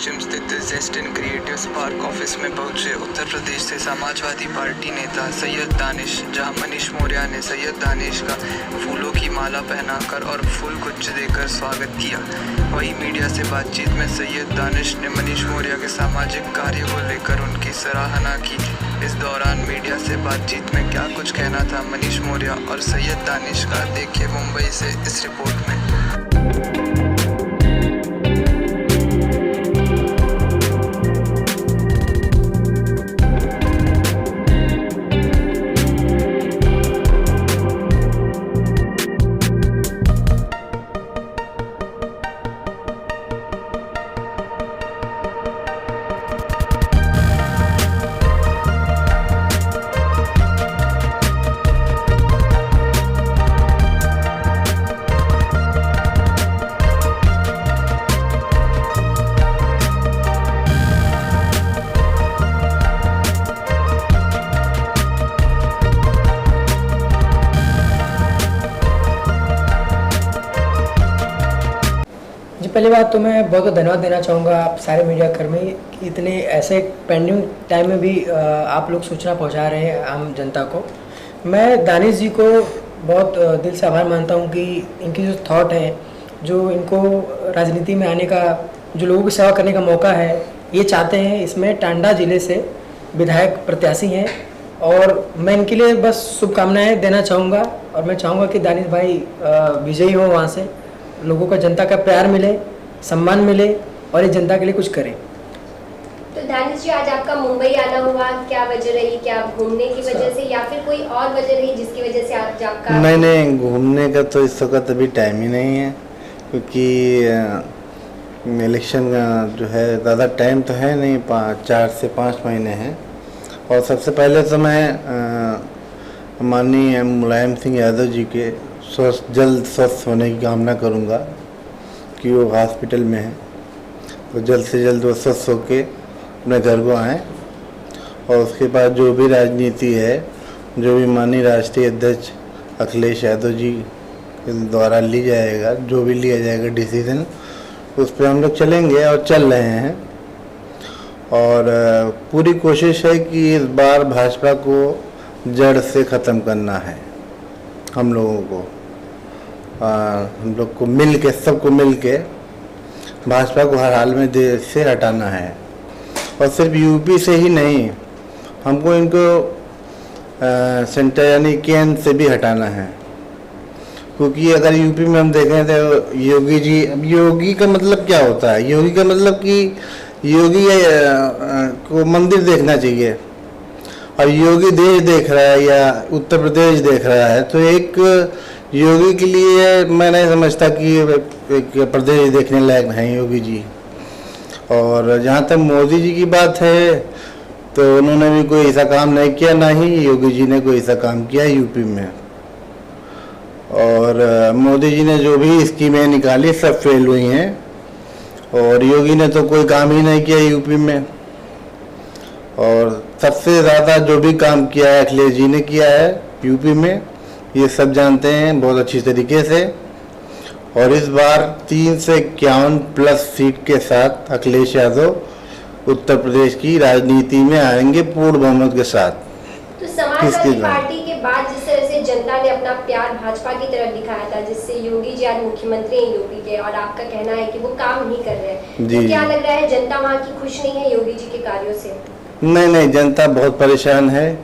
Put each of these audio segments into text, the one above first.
पश्चिम स्थित जेस्ट in creative spark office में पहुंचे उत्तर प्रदेश से समाजवादी पार्टी नेता सैयद दानिश, जहां मनीष मौर्य ने सैयद दानिश का फूलों की माला पहनाकर और फूल गुच्छ देकर स्वागत किया। वहीं मीडिया से बातचीत में सैयद दानिश ने मनीष मौर्य के सामाजिक कार्य को लेकर उनकी सराहना की। इस दौरान मीडिया से बातचीत में क्या कुछ कहना था मनीष मौर्य और सैयद दानिश का, देखिए मुंबई से इस रिपोर्ट में। पहली बात तो मैं बहुत धन्यवाद देना चाहूँगा आप सारे मीडिया कर्मी कि इतने ऐसे पेंडिंग टाइम में भी आप लोग सूचना पहुँचा रहे हैं आम जनता को। मैं दानिश जी को बहुत दिल से आभार मानता हूँ कि इनकी जो थॉट है, जो इनको राजनीति में आने का, जो लोगों की सेवा करने का मौका है, ये चाहते हैं। इसमें टांडा ज़िले से विधायक प्रत्याशी हैं और मैं इनके लिए बस शुभकामनाएँ देना चाहूँगा और मैं चाहूँगा कि दानिश भाई विजयी हों, वहाँ से लोगों का, जनता का प्यार मिले, सम्मान मिले और ये जनता के लिए कुछ करें। तो दानिश जी, आज आपका मुंबई आना हुआ, क्या वजह रही? क्या घूमने की वजह से या फिर कोई और वजह रही जिसकी वजह से आज आपका? नहीं, घूमने का तो इस वक्त अभी टाइम ही नहीं है, क्योंकि इलेक्शन का जो है ज़्यादा टाइम तो है नहीं, 4 से 5 महीने हैं। और सबसे पहले तो मैं माननीय मुलायम सिंह यादव जी के जल्द स्वस्थ होने की कामना करूंगा कि वो हॉस्पिटल में हैं, तो जल्द से जल्द वो स्वस्थ होके अपने घर को आएँ। और उसके बाद जो भी राजनीति है, जो भी माननीय राष्ट्रीय अध्यक्ष अखिलेश यादव जी के द्वारा ली जाएगा, जो भी लिया जाएगा डिसीजन, उस पर हम लोग चलेंगे और चल रहे हैं। और पूरी कोशिश है कि इस बार भाजपा को जड़ से ख़त्म करना है। हम लोगों को, हम लोग को मिल के, सबको मिल के भाजपा को हर हाल में देश से हटाना है। और सिर्फ यूपी से ही नहीं, हमको इनको सेंटर यानी केंद्र से भी हटाना है। क्योंकि अगर यूपी में हम देखें तो योगी जी, अब योगी का मतलब क्या होता है? योगी का मतलब कि योगी को मंदिर देखना चाहिए और योगी देश देख रहा है या उत्तर प्रदेश देख रहा है, तो एक योगी के लिए मैं नहीं समझता कि एक प्रदेश देखने लायक है योगी जी। और जहाँ तक मोदी जी की बात है, तो उन्होंने भी कोई ऐसा काम नहीं किया, ना ही योगी जी ने कोई ऐसा काम किया यूपी में। और मोदी जी ने जो भी स्कीमें निकाली सब फेल हुई हैं, और योगी ने तो कोई काम ही नहीं किया यूपी में। और सबसे ज़्यादा जो भी काम किया है अखिलेश जी ने किया है यूपी में, ये सब जानते हैं बहुत अच्छी तरीके से। और इस बार 3 से 51+ सीट के साथ अखिलेश यादव उत्तर प्रदेश की राजनीति में आएंगे पूर्ण बहुमत के साथ। तो समाजवादी पार्टी के बाद जिस तरह से जनता ने अपना प्यार भाजपा की तरफ दिखाया था, जिससे योगी जी आज मुख्यमंत्री हैं यूपी के, और आपका कहना है कि वो काम नहीं कर रहे हैं, तो क्या लग रहा है जनता वहाँ की खुश नहीं है योगी जी के कार्यों से? नहीं, जनता बहुत परेशान है,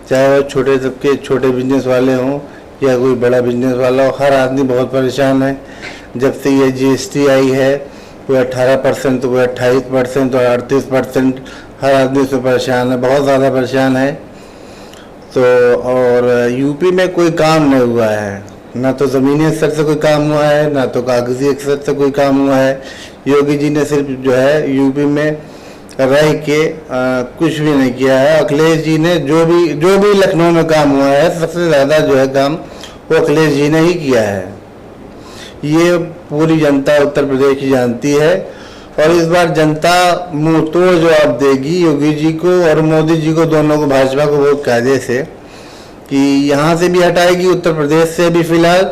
चाहे वो छोटे तबके, छोटे बिजनेस वाले हों या कोई बड़ा बिजनेस वाला हो, हर आदमी बहुत परेशान है। जब से ये GST आई है, कोई 18%, कोई 28% और 38%, हर आदमी से परेशान है, बहुत ज़्यादा परेशान है। तो और यूपी में कोई काम नहीं हुआ है, ना तो ज़मीनी स्तर से कोई काम हुआ है, ना तो कागजी स्तर से कोई काम हुआ है। योगी जी ने सिर्फ जो है यूपी में रह के कुछ भी नहीं किया है। अखिलेश जी ने जो भी लखनऊ में काम हुआ है, सबसे ज़्यादा जो है काम वो अखिलेश जी ने ही किया है। ये पूरी जनता उत्तर प्रदेश की जानती है। और इस बार जनता मुंह तोड़ जवाब देगी योगी जी को और मोदी जी को, दोनों को, भाजपा को बहुत कायदे से, कि यहाँ से भी हटाएगी, उत्तर प्रदेश से भी फिलहाल,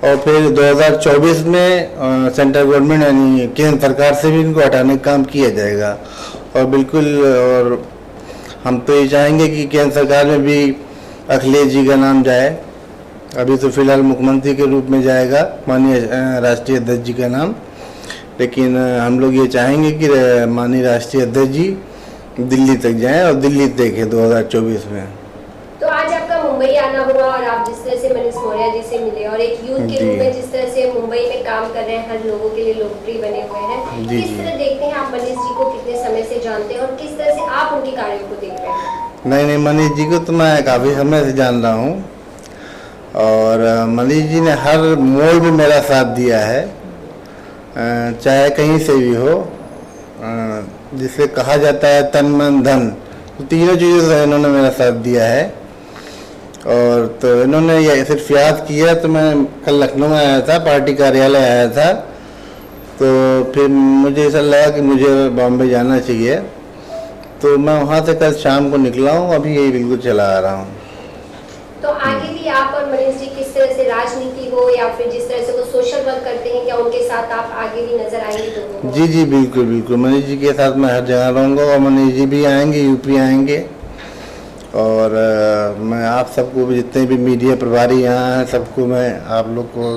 और फिर 2024 में सेंट्रल गवर्नमेंट यानी केंद्र सरकार से भी इनको हटाने का काम किया जाएगा। और बिल्कुल, और हम तो ये चाहेंगे कि केंद्र सरकार में भी अखिलेश जी का नाम जाए। अभी तो फिलहाल मुख्यमंत्री के रूप में जाएगा माननीय राष्ट्रीय अध्यक्ष जी का नाम, लेकिन हम लोग ये चाहेंगे कि माननीय राष्ट्रीय अध्यक्ष जी दिल्ली तक जाएं और दिल्ली देखें 2024 में। तो आज आपका मुंबई आना हुआ और आप जिस तरह से मनीष मौर्य जी से मिले और एक यूथ के रूप में जिस तरह से मुंबई में काम कर रहे हैं, हर लोगों के लिए लोकप्रिय बने हुए हैं, किस तरह देखते हैं आप मनीष जी को? कितने समय से जानते हैं और किस तरह से आप उनके कार्यों को देख रहे हैं? नहीं, मनीष जी को तो मैं काफ़ी समय से जान रहा हूँ और मनीष जी ने हर मोड़ में मेरा साथ दिया है, चाहे कहीं से भी हो। जिसे कहा जाता है तन मन धन, तो तीनों चीज़ों से इन्होंने मेरा साथ दिया है। और तो इन्होंने ये सिर्फ याद किया, तो मैं कल लखनऊ में आया था, पार्टी कार्यालय आया था, तो फिर मुझे ऐसा लगा कि मुझे बॉम्बे जाना चाहिए, तो मैं वहाँ से कल शाम को निकला हूँ, अभी यही बिल्कुल चला आ रहा हूँ। तो आगे भी आप और मनीष जी किस तरह से राजनीति हो या फिर जिस तरह से वो सोशल वर्क करते हैं, क्या उनके साथ आप आगे भी नजर आएंगे दोनों को? जी बिल्कुल, मनीष जी के साथ मैं हर जगह रहूँगा और मनीष जी भी आएंगे, यूपी आएंगे। और मैं आप सबको भी, जितने भी मीडिया प्रभारी यहाँ हैं, सबको मैं आप लोग को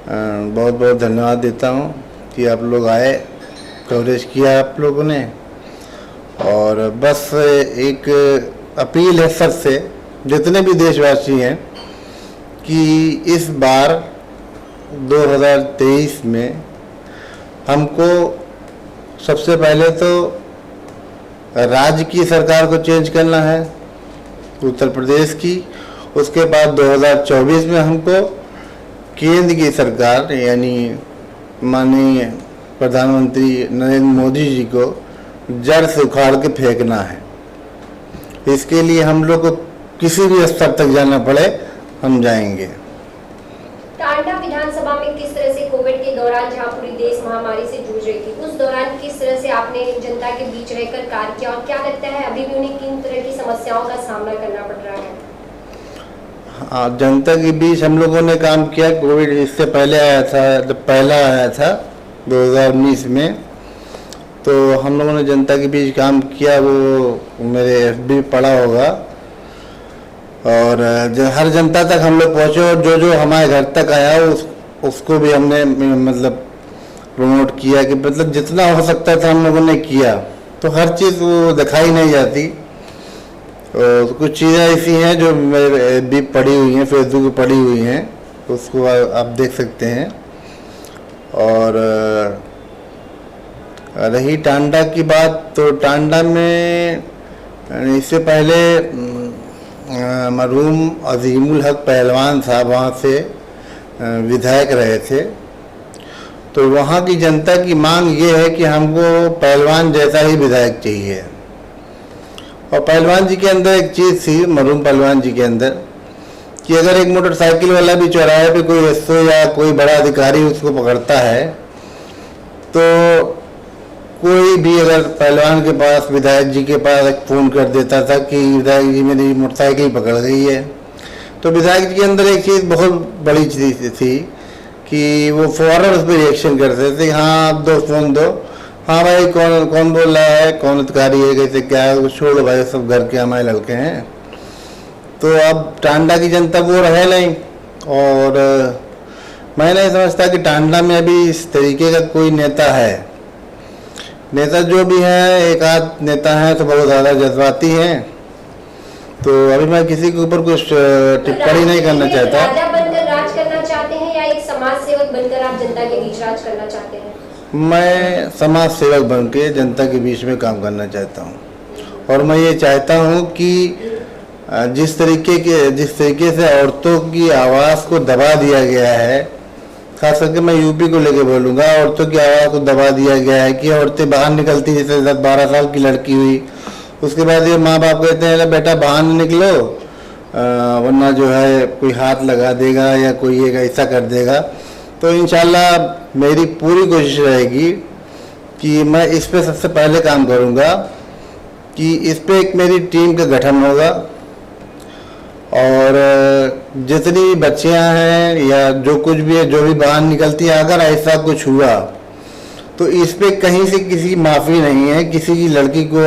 बहुत बहुत धन्यवाद देता हूँ कि आप लोग आए, कवरेज किया आप लोगों ने। और बस एक अपील है सबसे, जितने भी देशवासी हैं, कि इस बार 2023 में हमको सबसे पहले तो राज्य की सरकार को चेंज करना है, उत्तर प्रदेश की। उसके बाद 2024 में हमको केंद्र की सरकार यानी माननीय प्रधानमंत्री नरेंद्र मोदी जी को जड़ से उखाड़ के फेंकना है। इसके लिए हम लोग को किसी भी स्तर तक जाना पड़े, हम जाएंगे। टांडा विधानसभा में किस तरह से कोविड के दौरान, जहां पूरी देश महामारी से जूझ रही थी, उस दौरान किस तरह से आपने जनता के बीच रहकर कार्य किया और क्या लगता है अभी भी उन्हें किन तरह की समस्याओं का सामना करना पड़ रहा है? हाँ, जनता के बीच हम लोगों ने काम किया। कोविड इससे पहले आया था, जब पहला आया था 2019 में, तो हम लोगों ने जनता के बीच काम किया। वो मेरे FB पड़ा होगा। और हर जनता तक हम लोग पहुँचे और जो हमारे घर तक आया उसको भी हमने मतलब प्रमोट किया कि मतलब जितना हो सकता था हम लोगों ने किया। तो हर चीज़ वो दिखाई नहीं जाती। और कुछ चीज़ें ऐसी हैं जो मेरे भी पड़ी हुई हैं, फेसबुक पे पड़ी हुई हैं, उसको आप देख सकते हैं। और रही टांडा की बात, तो टांडा में इससे पहले मरहूम अजीमुल हक पहलवान साहब वहाँ से विधायक रहे थे। तो वहाँ की जनता की मांग ये है कि हमको पहलवान जैसा ही विधायक चाहिए। और पहलवान जी के अंदर एक चीज़ थी, मरहूम पहलवान जी के अंदर, कि अगर एक मोटरसाइकिल वाला भी चौराहे पे कोई SO या कोई बड़ा अधिकारी उसको पकड़ता है, तो कोई भी अगर पहलवान के पास, विधायक जी के पास एक फ़ोन कर देता था कि विधायक जी मेरी मोटरसाइकिल पकड़ गई है, तो विधायक जी के अंदर एक चीज़ बहुत बड़ी चीज़ थी कि वो फौरन उस पर रिएक्शन करते थे। हाँ, आप दो फ़ोन दो, हाँ भाई कौन बोल रहा है, कौन अधिकारी है, कैसे क्या है, वो छोड़ो भाई, सब घर के हमारे लड़के हैं। तो अब टांडा की जनता वो रहे नहीं। और मैं नहीं समझता कि टांडा में अभी इस तरीके का कोई नेता है। नेता जो भी हैं, एक आध नेता हैं तो बहुत ज़्यादा जज्बाती हैं। तो अभी मैं किसी के ऊपर कुछ टिप्पणी नहीं करना चाहता। राजा बनकर राज करना चाहते हैं या एक समाज सेवक बनकर आप जनता के बीच राज करना चाहते हैं? मैं समाज सेवक बन के जनता के बीच में काम करना चाहता हूँ। और मैं ये चाहता हूँ कि जिस तरीके से औरतों की आवाज़ को दबा दिया गया है, खास करके मैं यूपी को लेके बोलूँगा, औरतों की आवाज़ को दबा दिया गया है कि औरतें बाहर निकलती, जैसे 10-12 साल की लड़की हुई, उसके बाद ये माँ बाप कहते हैं बेटा बाहर न निकलो, वरना जो है कोई हाथ लगा देगा या कोई एक ऐसा कर देगा। तो इंशाल्लाह मेरी पूरी कोशिश रहेगी कि मैं इस पे सबसे पहले काम करूँगा कि इस पे एक मेरी टीम का गठन होगा। और जितनी भी बच्चियां हैं या जो कुछ भी है, जो भी बाहर निकलती है, अगर ऐसा कुछ हुआ तो इस पे कहीं से किसी माफ़ी नहीं है। किसी की लड़की को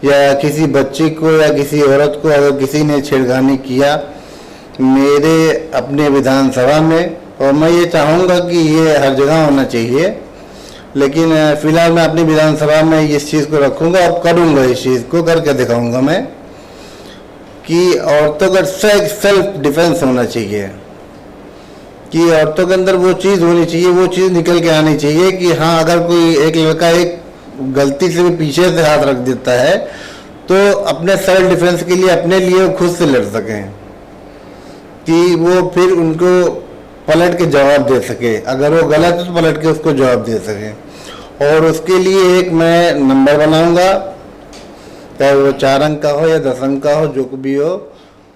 या किसी बच्चे को या किसी औरत को अगर किसी ने छेड़खानी किया मेरे अपने विधानसभा में, और मैं ये चाहूँगा कि ये हर जगह होना चाहिए, लेकिन फिलहाल मैं अपनी विधानसभा में इस चीज़ को रखूँगा और करूँगा, इस चीज़ को करके दिखाऊँगा मैं कि औरतों का सेल्फ डिफेंस होना चाहिए, कि औरतों के अंदर वो चीज़ होनी चाहिए, वो चीज़ निकल के आनी चाहिए कि हाँ, अगर कोई एक लड़का एक गलती से भी पीछे से हाथ रख देता है तो अपने सेल्फ डिफेंस के लिए अपने लिए वो खुद से लड़ सकें, कि वो फिर उनको पलट के जवाब दे सके, अगर वो गलत है तो पलट के उसको जवाब दे सके। और उसके लिए एक मैं नंबर बनाऊंगा, चाहे वो 4 अंक का हो या 10 अंक का हो, जो भी हो,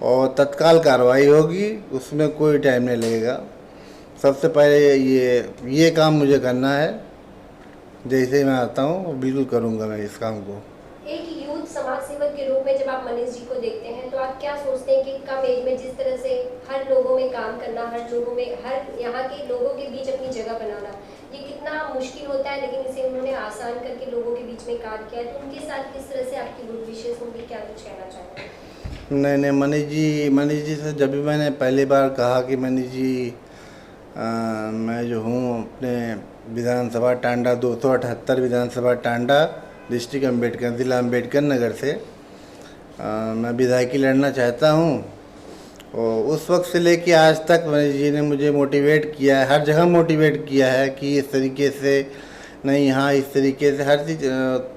और तत्काल कार्रवाई होगी, उसमें कोई टाइम नहीं लगेगा। सबसे पहले ये काम मुझे करना है, जैसे ही मैं आता हूँ बिल्कुल करूँगा मैं इस काम को। एक यूथ समाज सेवक के रूप में जब आप मनीष जी को देखते हैं तो आप क्या सोचते हैं कि कम एज में जिस तरह से हर लोगों में काम करना, हर यहाँ के लोगों के बीच अपनी जगह बनाना, ये कितना मुश्किल होता है, लेकिन इसे उन्होंने आसान करके लोगों के बीच में कार्य किया है, तो उनके साथ किस तरह से आपकी गुड विशेष होंगी, क्या कुछ कहना चाहेंगे? नहीं, मनीष जी से जब भी मैंने पहली बार कहा कि मनीष जी मैं जो हूँ अपने विधानसभा टांडा 278 विधानसभा टांडा डिस्ट्रिक्ट अम्बेडकर ज़िला अम्बेडकर नगर से मैं विधायकी लड़ना चाहता हूँ, और उस वक्त से लेके आज तक मनीष जी ने मुझे मोटिवेट किया है, हर जगह मोटिवेट किया है कि इस तरीके से नहीं, हाँ इस तरीके से हर चीज़,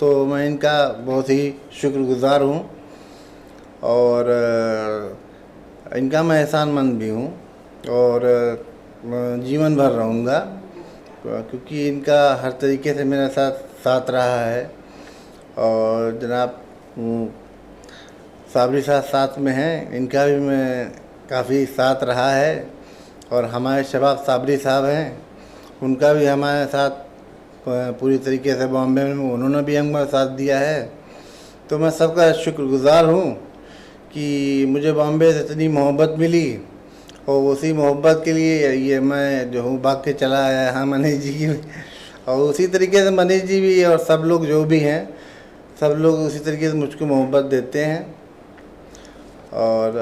तो मैं इनका बहुत ही शुक्रगुज़ार हूँ और इनका मैं एहसानमंद भी हूँ और जीवन भर रहूँगा, क्योंकि इनका हर तरीके से मेरे साथ रहा है। और जनाब साबरी साथ में हैं, इनका भी मैं काफ़ी साथ रहा है, और हमारे शबाब साबरी साहब हैं, उनका भी हमारे साथ पूरी तरीके से बॉम्बे में उन्होंने भी हमारा साथ दिया है। तो मैं सबका शुक्रगुज़ार हूँ कि मुझे बॉम्बे से इतनी मोहब्बत मिली, और उसी मोहब्बत के लिए ये मैं जो हूँ भाग के चला आया। हाँ, मनीष जी की, और उसी तरीके से मनीष जी भी और सब लोग जो भी हैं, सब लोग उसी तरीके से मुझको मोहब्बत देते हैं। और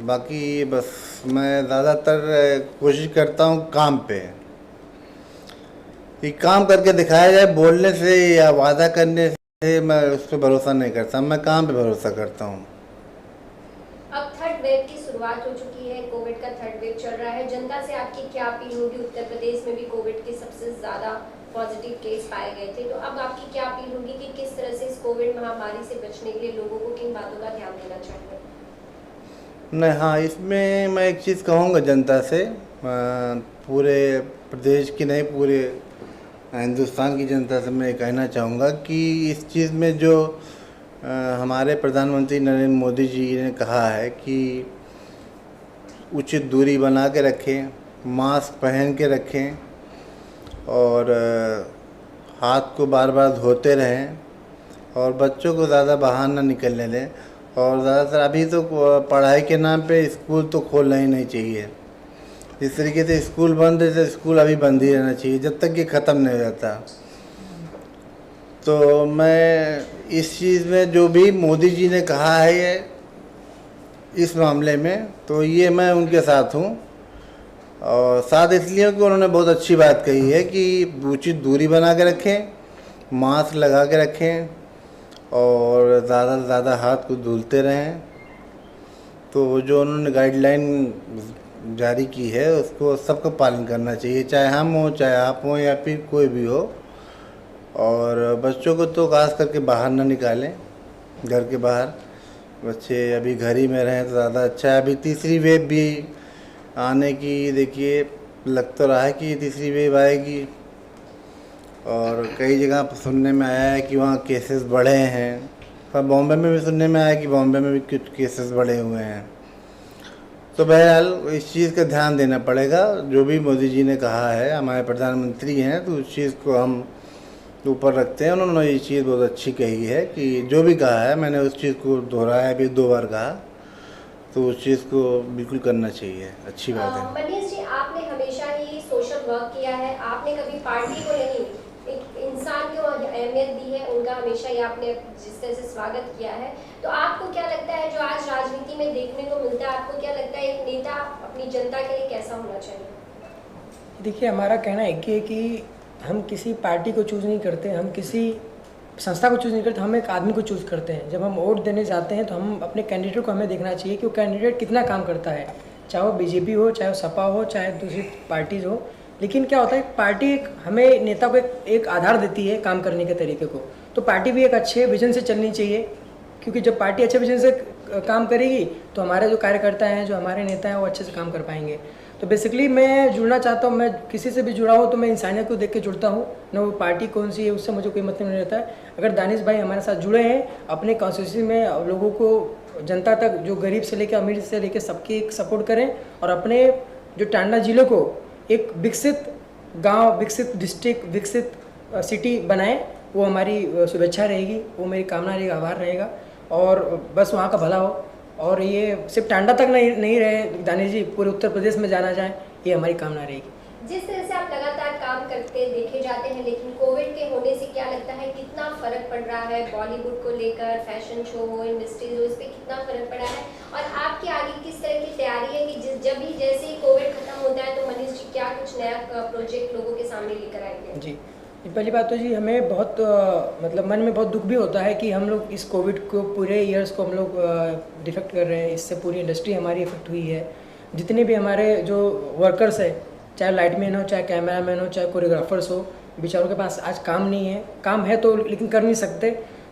बाकी बस मैं ज़्यादातर कोशिश करता हूँ काम पे, कि काम करके दिखाया जाए, बोलने से या वादा करने से मैं उस पर भरोसा नहीं करता, मैं काम पे भरोसा करता हूँ। अब थर्ड वेव की शुरुआत हो चुकी है, कोविड का थर्ड वेव चल रहा है, जनता से आपकी क्या अपील होगी? उत्तर प्रदेश में भी कोविड के सबसे ज़्यादा पॉजिटिव केस पाए गए थे, तो अब आपकी क्या अपील होगी कि किस तरह से इस कोविड महामारी से बचने के लिए लोगों को किन बातों का ध्यान देना चाहिए? नहीं, हाँ, इसमें मैं एक चीज़ कहूँगा जनता से, पूरे प्रदेश की नहीं, पूरे हिंदुस्तान की जनता से मैं कहना चाहूँगा कि इस चीज़ में जो हमारे प्रधानमंत्री नरेंद्र मोदी जी ने कहा है कि उचित दूरी बना के रखें, मास्क पहन के रखें, और हाथ को बार बार धोते रहें, और बच्चों को ज़्यादा बाहर ना निकलने दें, और ज़्यादातर अभी तो पढ़ाई के नाम पे स्कूल तो खोलना ही नहीं चाहिए। जिस तरीके से स्कूल बंद है तो स्कूल अभी बंद ही रहना चाहिए जब तक ये ख़त्म नहीं हो जाता। तो मैं इस चीज़ में जो भी मोदी जी ने कहा है ये इस मामले में, तो ये मैं उनके साथ हूँ, और साथ इसलिए कि उन्होंने बहुत अच्छी बात कही है कि उचित दूरी बना के रखें, मास्क लगा के रखें, और ज़्यादा से ज़्यादा हाथ को धुलते रहें। तो जो उन्होंने गाइडलाइन जारी की है उसको सबको पालन करना चाहिए, चाहे हम हो, चाहे आप हो, या फिर कोई भी हो। और बच्चों को तो खास करके बाहर ना निकालें, घर के बाहर बच्चे अभी घर ही में रहें तो ज़्यादा अच्छा है। अभी तीसरी वेव भी आने की देखिए लग तो रहा है कि तीसरी वेव आएगी, और कई जगह पर सुनने में आया है कि वहाँ केसेस बढ़े हैं, पर बॉम्बे में भी सुनने में आया कि बॉम्बे में भी कुछ केसेस बढ़े हुए हैं। तो बहरहाल इस चीज़ का ध्यान देना पड़ेगा, जो भी मोदी जी ने कहा है, हमारे प्रधानमंत्री हैं तो उस चीज़ को हम ऊपर रखते हैं। उन्होंने ये चीज़ बहुत अच्छी कही है कि जो भी कहा है, मैंने उस चीज़ को दोहराया भी 2 बार कहा, तो उस चीज़ को बिल्कुल करना चाहिए, अच्छी बात है। मनीष जी, आपने हमेशा ही सोशल वर्क किया है, आपने कभी पार्टी को नहीं, एक इंसान को अहमियत दी है, उनका हमेशा ही आपने जिस तरह से स्वागत किया है। तो आपको क्या लगता है जो आज राजनीति में देखने को मिलता है, आपको क्या लगता है एक नेता अपनी जनता के लिए कैसा होना चाहिए? देखिए, हमारा कहना एक ही है कि हम किसी पार्टी को चूज़ नहीं करते, हम किसी संस्था को चूज़ नहीं करते, हम एक आदमी को चूज़ करते हैं। जब हम वोट देने जाते हैं तो हम अपने कैंडिडेट को हमें देखना चाहिए कि वो कैंडिडेट कितना काम करता है, चाहे वो बीजेपी हो, चाहे वो सपा हो, चाहे दूसरी पार्टीज हो। लेकिन क्या होता है, पार्टी एक हमें नेता को एक आधार देती है काम करने के तरीके को। तो पार्टी भी एक अच्छे विजन से चलनी चाहिए, क्योंकि जब पार्टी अच्छे विजन से काम करेगी तो हमारे जो कार्यकर्ता हैं, जो हमारे नेता हैं, वो अच्छे से काम कर पाएंगे। तो बेसिकली मैं जुड़ना चाहता हूँ, मैं किसी से भी जुड़ा हूँ तो मैं इंसानियत को देख के जुड़ता हूँ, न वो पार्टी कौन सी है उससे मुझे कोई मतलब नहीं रहता है। अगर दानिश भाई हमारे साथ जुड़े हैं, अपने कॉन्स्टिट्यूंसी में लोगों को, जनता तक, जो गरीब से लेकर अमीर से लेकर सबकी एक सपोर्ट करें और अपने जो टांडा जिले को एक विकसित गांव, विकसित डिस्ट्रिक्ट, विकसित सिटी बनाएं, वो हमारी शुभेच्छा रहेगी, वो मेरी कामना रहेगी, आभार रहेगा। और बस वहाँ का भला हो और ये सिर्फ टांडा तक नहीं रहे दानिश जी, पूरे उत्तर प्रदेश में जाना जाए, ये हमारी कामना रहेगी। जिस तरह से आप लगातार काम करते देखे जाते हैं, लेकिन कोविड के होने से क्या लगता है कितना फर्क पड़ रहा है बॉलीवुड को लेकर, फैशन शो हो, इंडस्ट्रीज हो, इस पर कितना फर्क पड़ा है? और आपकी आगे किस तरह की तैयारी है कि जब भी जैसे ही कोविड खत्म होता है तो मनीष जी क्या कुछ नया प्रोजेक्ट लोगों के सामने लेकर आएंगे? जी, पहली बात तो जी हमें बहुत मतलब मन में बहुत दुख भी होता है कि हम लोग इस कोविड को पूरे ईयर्स को हम लोग डिफेक्ट कर रहे हैं, इससे पूरी इंडस्ट्री हमारी इफेक्ट हुई है। जितने भी हमारे जो वर्कर्स है, चाहे लाइटमैन हो, चाहे कैमरामैन हो, चाहे कोरियोग्राफर्स हो, बेचारों के पास आज काम नहीं है, काम है तो लेकिन कर नहीं सकते,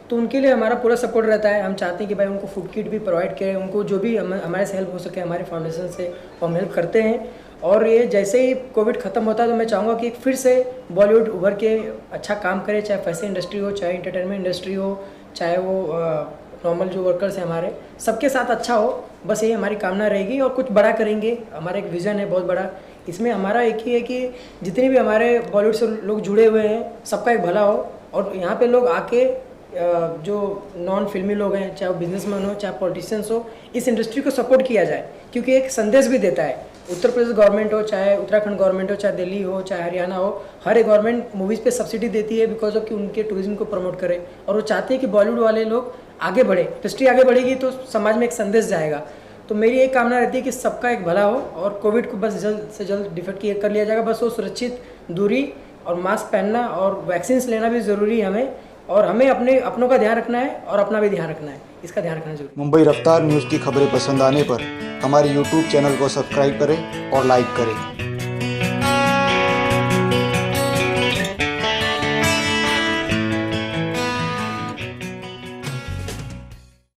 तो उनके लिए हमारा पूरा सपोर्ट रहता है। हम चाहते हैं कि भाई उनको फूड किट भी प्रोवाइड करें, उनको जो भी हमारे से हेल्प हो सके हमारे फाउंडेशन से हम हेल्प करते हैं। और ये जैसे ही कोविड ख़त्म होता है तो मैं चाहूँगा कि फिर से बॉलीवुड उभर के अच्छा काम करे, चाहे फैशन इंडस्ट्री हो, चाहे इंटरटेनमेंट इंडस्ट्री हो, चाहे वो नॉर्मल जो वर्कर्स हैं हमारे, सबके साथ अच्छा हो। बस यही हमारी कामना रहेगी और कुछ बड़ा करेंगे। हमारा एक विज़न है बहुत बड़ा, इसमें हमारा एक ही है कि जितने भी हमारे बॉलीवुड से लोग जुड़े हुए हैं सबका एक भला हो और यहाँ पे लोग आके जो नॉन फिल्मी लोग हैं, चाहे वो बिजनेसमैन हो, चाहे पॉलिटिशियंस हो, इस इंडस्ट्री को सपोर्ट किया जाए, क्योंकि एक संदेश भी देता है। उत्तर प्रदेश गवर्नमेंट हो, चाहे उत्तराखंड गवर्नमेंट हो, चाहे दिल्ली हो, चाहे हरियाणा हो, हर एक गवर्नमेंट मूवीज़ पे सब्सिडी देती है बिकॉज ऑफ कि उनके टूरिज्म को प्रमोट करे और वो चाहते हैं कि बॉलीवुड वाले लोग आगे बढ़े। इंडस्ट्री आगे बढ़ेगी तो समाज में एक संदेश जाएगा। तो मेरी एक कामना रहती है कि सबका एक भला हो और कोविड को बस जल्द से जल्द डिफेक्ट कर लिया जाएगा। बस वो सुरक्षित दूरी और मास्क पहनना और वैक्सीन लेना भी ज़रूरी है हमें, और हमें अपनों का ध्यान रखना है और अपना भी ध्यान रखना है, इसका ध्यान रखना जरूरी। मुंबई रफ्तार न्यूज़ की खबरें पसंद आने पर हमारे YouTube चैनल को सब्सक्राइब करें और लाइक करें।